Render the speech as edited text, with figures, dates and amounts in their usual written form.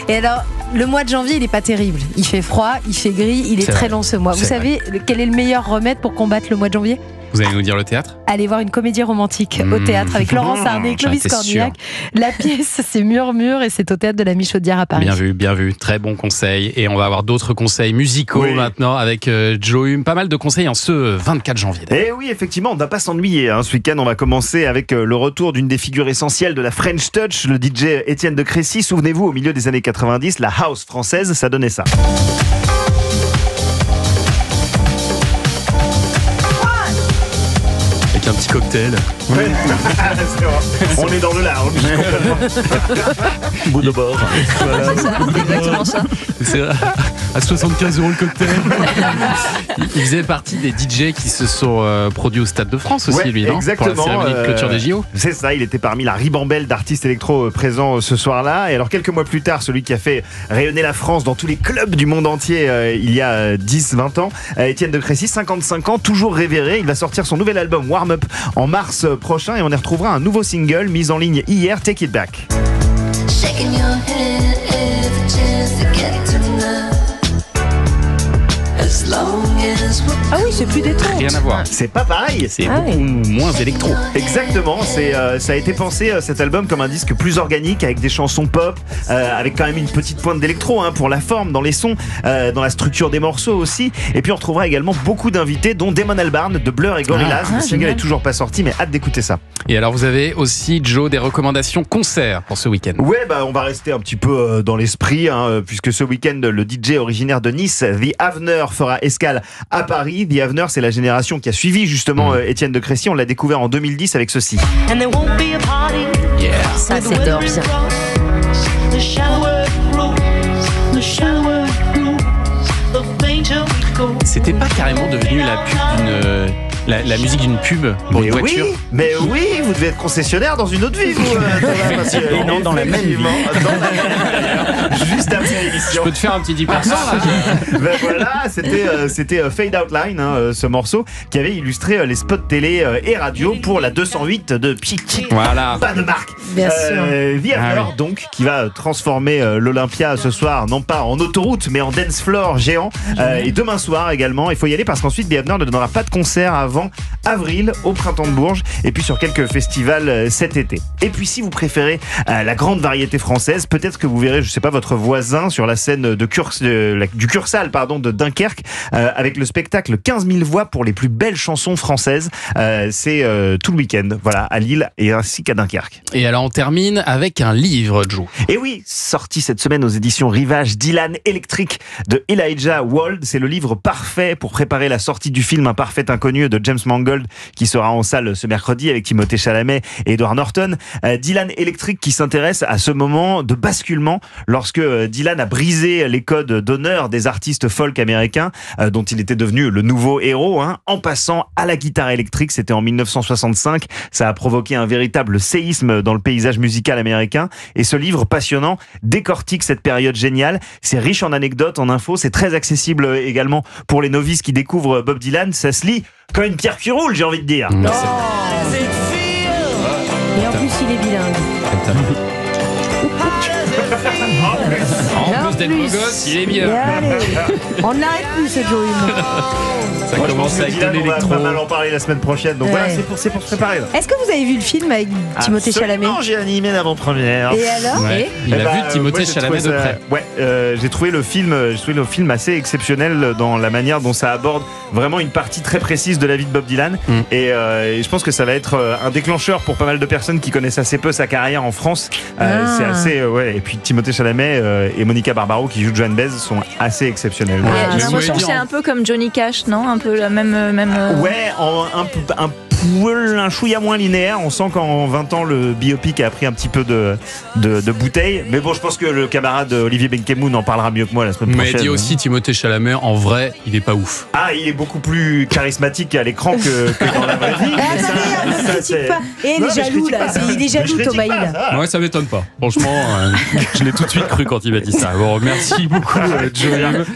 Et alors, le mois de janvier, il n'est pas terrible. Il fait froid, il fait gris, il est très long ce mois. Vous savez quel est le meilleur remède pour combattre le mois de janvier ? Vous allez nous dire le théâtre ? Allez voir une comédie romantique au théâtre avec Laurence Arnay et Clovis Cornillac. La pièce, c'est Murmure et c'est au théâtre de la Michaudière à Paris. Bien vu. Très bon conseil. Et on va avoir d'autres conseils musicaux maintenant avec Joe Hume. Pas mal de conseils en ce 24 janvier. Et oui, effectivement, on ne va pas s'ennuyer. Ce week-end, on va commencer avec le retour d'une des figures essentielles de la French Touch, le DJ Étienne de Crécy. Souvenez-vous, au milieu des années 90, la house française, ça donnait ça. Un petit cocktail. Ouais. On est dans le lounge. Bout de bord. Voilà. C'est exactement ça. C'est à 75 € le cocktail. Il faisait partie des DJ qui se sont produits au Stade de France aussi, lui, non ? Exactement. Pour la cérémonie de clôture des JO. C'est ça, il était parmi la ribambelle d'artistes électro présents ce soir-là. Et alors, quelques mois plus tard, celui qui a fait rayonner la France dans tous les clubs du monde entier il y a 10-20 ans, Étienne de Crécy, 55 ans, toujours révéré. Il va sortir son nouvel album Warm Up en mars prochain et on y retrouvera un nouveau single mis en ligne hier, Take It Back. Ah oui, c'est plus détente. Rien à voir. C'est pas pareil. C'est beaucoup moins électro. Exactement. Ça a été pensé cet album comme un disque plus organique avec des chansons pop, avec quand même une petite pointe d'électro pour la forme, dans les sons, dans la structure des morceaux aussi. Et puis on retrouvera également beaucoup d'invités, dont Damon Albarn de Blur et Gorillaz. Le single est toujours pas sorti, mais hâte d'écouter ça. Et alors vous avez aussi, Joe, des recommandations concerts pour ce week-end. Ouais, on va rester un petit peu dans l'esprit, puisque ce week-end le DJ originaire de Nice, The Avener, fera escale à Paris. The Avener, c'est la génération qui a suivi justement Étienne de Crécy. On l'a découvert en 2010 avec ceci. Ça, c'est d'or bien. C'était pas carrément devenu la pub d'une... La musique d'une pub pour une voiture. Mais oui, vous devez être concessionnaire dans une autre vie, vous. Et non, dans la même vie. Juste après l'émission. Je peux te faire un petit 10% là. Voilà, c'était Fade Outline, ce morceau, qui avait illustré les spots télé et radio pour la 208 de Pic. Voilà. Pas de marque. Bien sûr. The Avener, donc, qui va transformer l'Olympia ce soir, non pas en autoroute, mais en dance floor géant. Et demain soir également, il faut y aller parce qu'ensuite, The Avener ne donnera pas de concert avant avril au Printemps de Bourges et puis sur quelques festivals cet été. Et puis si vous préférez la grande variété française, peut-être que vous verrez, je sais pas, votre voisin sur la scène du Cursal de Dunkerque avec le spectacle 15 000 voix pour les plus belles chansons françaises. C'est tout le week-end, voilà, à Lille et ainsi qu'à Dunkerque. Et alors on termine avec un livre, Joe. Et oui, sorti cette semaine aux éditions Rivage, Dylan Electric de Elijah Wold. C'est le livre parfait pour préparer la sortie du film Un parfait inconnu de James Mangold qui sera en salle ce mercredi avec Timothée Chalamet et Edward Norton. Dylan Electric qui s'intéresse à ce moment de basculement lorsque Dylan a brisé les codes d'honneur des artistes folk américains dont il était devenu le nouveau héros en passant à la guitare électrique. C'était en 1965. Ça a provoqué un véritable séisme dans le paysage musical américain et ce livre passionnant décortique cette période géniale. C'est riche en anecdotes, en infos. C'est très accessible également pour les novices qui découvrent Bob Dylan. Ça se lit comme une pierre qui roule, j'ai envie de dire. Et en plus, il est bilingue. En plus d'être beau gosse, il est bien. On n'arrête plus ce Joe Hume. Ça commence avec de Dylan, on va l'électro. pas mal en parler la semaine prochaine. Donc voilà, c'est pour se préparer. Là. Est-ce que vous avez vu le film avec Timothée Chalamet ? Non, j'ai animé l'avant-première. Et alors Il a vu Timothée moi, Chalamet de près. J'ai trouvé le film assez exceptionnel dans la manière dont ça aborde vraiment une partie très précise de la vie de Bob Dylan. Et je pense que ça va être un déclencheur pour pas mal de personnes qui connaissent assez peu sa carrière en France. C'est assez et puis Timothée Chalamet et Monica Barbaro qui jouent Joan Baez sont assez exceptionnels. J'ai l'impression que c'est un peu comme Johnny Cash, non ? Un peu la même. Ouais, un chouïa moins linéaire. On sent qu'en 20 ans, le biopic a pris un petit peu de bouteille. Mais bon, je pense que le camarade Olivier Benkemoun en parlera mieux que moi la semaine prochaine. Mais dit aussi Timothée Chalamet, en vrai, il est pas ouf. Ah, il est beaucoup plus charismatique à l'écran que dans la vraie vie. Attendez, on ne critique pas. Et il est jaloux, là. Il est jaloux, Thomas Hill. Ouais, ça m'étonne pas. Franchement, je l'ai tout de suite cru quand il m'a dit ça. Bon, merci beaucoup, Joe Hume.